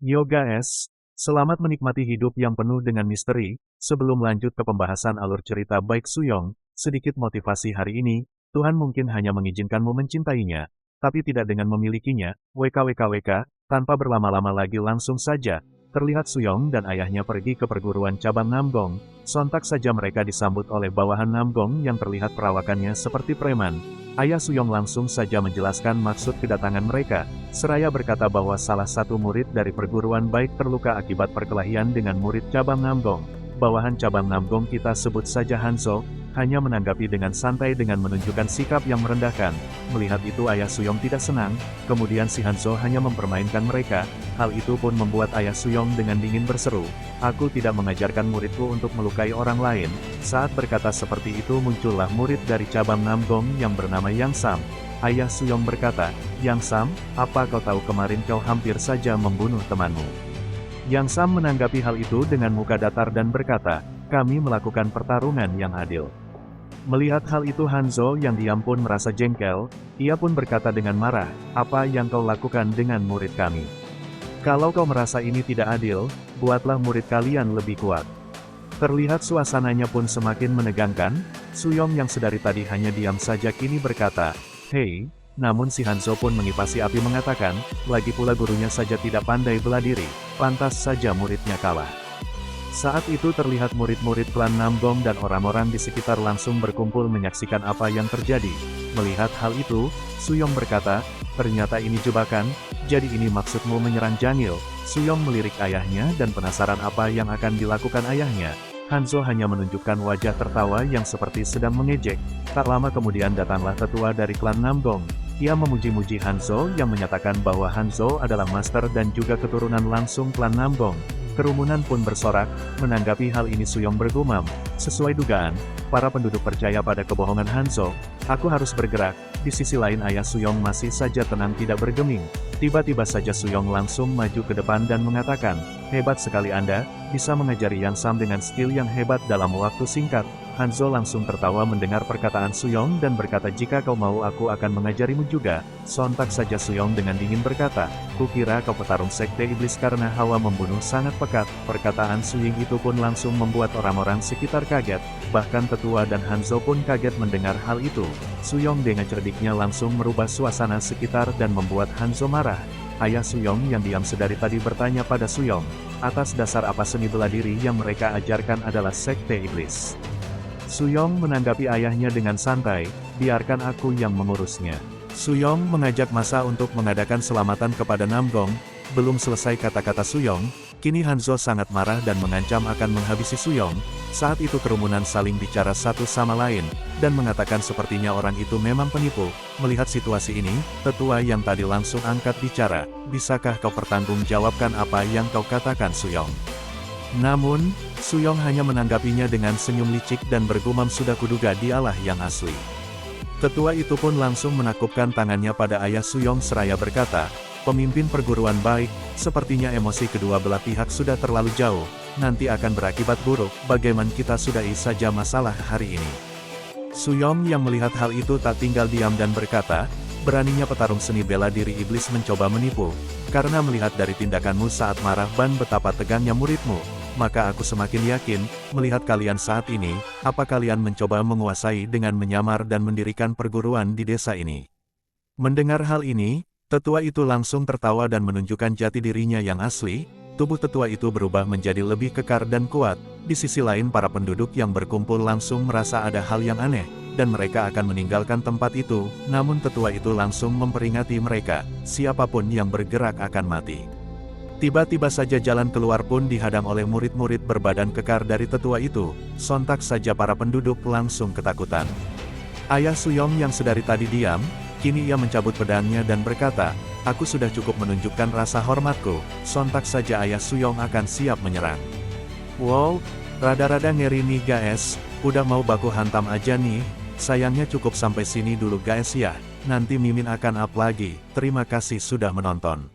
Yo guys, selamat menikmati hidup yang penuh dengan misteri. Sebelum lanjut ke pembahasan alur cerita baik Suyong, sedikit motivasi hari ini, Tuhan mungkin hanya mengizinkanmu mencintainya, tapi tidak dengan memilikinya. WKWKWK, tanpa berlama-lama lagi langsung saja, terlihat Suyong dan ayahnya pergi ke perguruan cabang Namgong. Sontak saja mereka disambut oleh bawahan Namgong yang terlihat perawakannya seperti preman. Ayah Suyong langsung saja menjelaskan maksud kedatangan mereka, seraya berkata bahwa salah satu murid dari perguruan baik terluka akibat perkelahian dengan murid cabang Namgong. Bawahan cabang Namgong kita sebut saja Hanzo, hanya menanggapi dengan santai dengan menunjukkan sikap yang merendahkan. Melihat itu ayah Suyong tidak senang, kemudian si Hanzo hanya mempermainkan mereka. Hal itu pun membuat ayah Suyong dengan dingin berseru, "Aku tidak mengajarkan muridku untuk melukai orang lain." Saat berkata seperti itu muncullah murid dari cabang Namgong yang bernama Yang Sam. Ayah Suyong berkata, "Yang Sam, apa kau tahu kemarin kau hampir saja membunuh temanmu?" Yang Sam menanggapi hal itu dengan muka datar dan berkata, "Kami melakukan pertarungan yang adil." Melihat hal itu Hanzo yang diam pun merasa jengkel, ia pun berkata dengan marah, "Apa yang kau lakukan dengan murid kami? Kalau kau merasa ini tidak adil, buatlah murid kalian lebih kuat." Terlihat suasananya pun semakin menegangkan, Suyong yang sedari tadi hanya diam saja kini berkata, "Hei," namun si Hanzo pun mengipasi api mengatakan, "Lagi pula gurunya saja tidak pandai bela diri, pantas saja muridnya kalah." Saat itu terlihat murid-murid klan Namgong dan orang-orang di sekitar langsung berkumpul menyaksikan apa yang terjadi. Melihat hal itu, Suyong berkata, "Ternyata ini jebakan, jadi ini maksudmu menyerang Jangil." Suyong melirik ayahnya dan penasaran apa yang akan dilakukan ayahnya. Hanzo hanya menunjukkan wajah tertawa yang seperti sedang mengejek. Tak lama kemudian datanglah tetua dari klan Namgong. Ia memuji-muji Hanzo yang menyatakan bahwa Hanzo adalah master dan juga keturunan langsung klan Namgong. Kerumunan pun bersorak, menanggapi hal ini Suyong bergumam, "Sesuai dugaan, para penduduk percaya pada kebohongan Hanzo, aku harus bergerak." Di sisi lain ayah Suyong masih saja tenang tidak bergeming. Tiba-tiba saja Suyong langsung maju ke depan dan mengatakan, "Hebat sekali Anda, bisa mengajari Yang Sam dengan skill yang hebat dalam waktu singkat." Hanzo langsung tertawa mendengar perkataan Suyong dan berkata, "Jika kau mau aku akan mengajarimu juga." Sontak saja Suyong dengan dingin berkata, "Kukira kau petarung sekte iblis karena hawa membunuh sangat pekat." Perkataan Suying itu pun langsung membuat orang-orang sekitar kaget, bahkan tetua dan Hanzo pun kaget mendengar hal itu. Suyong dengan cerdiknya langsung merubah suasana sekitar dan membuat Hanzo marah. Ayah Suyong yang diam sedari tadi bertanya pada Suyong, atas dasar apa seni bela diri yang mereka ajarkan adalah sekte iblis. Suyong menanggapi ayahnya dengan santai, "Biarkan aku yang mengurusnya." Suyong mengajak masa untuk mengadakan selamatan kepada Namgong. Belum selesai kata-kata Suyong, kini Hanzo sangat marah dan mengancam akan menghabisi Suyong. Saat itu kerumunan saling bicara satu sama lain, dan mengatakan sepertinya orang itu memang penipu. Melihat situasi ini, tetua yang tadi langsung angkat bicara, "Bisakah kau pertanggungjawabkan apa yang kau katakan Suyong?" Namun, Suyong hanya menanggapinya dengan senyum licik dan bergumam, "Sudah kuduga dialah yang asli." Tetua itu pun langsung menakupkan tangannya pada ayah Suyong seraya berkata, "Pemimpin perguruan baik, sepertinya emosi kedua belah pihak sudah terlalu jauh, nanti akan berakibat buruk, bagaimana kita sudahi saja masalah hari ini." Suyong yang melihat hal itu tak tinggal diam dan berkata, "Beraninya petarung seni bela diri iblis mencoba menipu, karena melihat dari tindakanmu saat marah dan betapa tegangnya muridmu, maka aku semakin yakin, melihat kalian saat ini, apa kalian mencoba menguasai dengan menyamar dan mendirikan perguruan di desa ini." Mendengar hal ini, tetua itu langsung tertawa dan menunjukkan jati dirinya yang asli. Tubuh tetua itu berubah menjadi lebih kekar dan kuat. Di sisi lain para penduduk yang berkumpul langsung merasa ada hal yang aneh, dan mereka akan meninggalkan tempat itu. Namun tetua itu langsung memperingati mereka, siapapun yang bergerak akan mati. Tiba-tiba saja jalan keluar pun dihadang oleh murid-murid berbadan kekar dari tetua itu. Sontak saja para penduduk langsung ketakutan. Ayah Suyong yang sedari tadi diam, kini ia mencabut pedangnya dan berkata, "Aku sudah cukup menunjukkan rasa hormatku." Sontak saja ayah Suyong akan siap menyerang. "Wow, rada-rada ngeri nih guys, udah mau baku hantam aja nih." Sayangnya cukup sampai sini dulu guys ya, nanti Mimin akan up lagi. Terima kasih sudah menonton.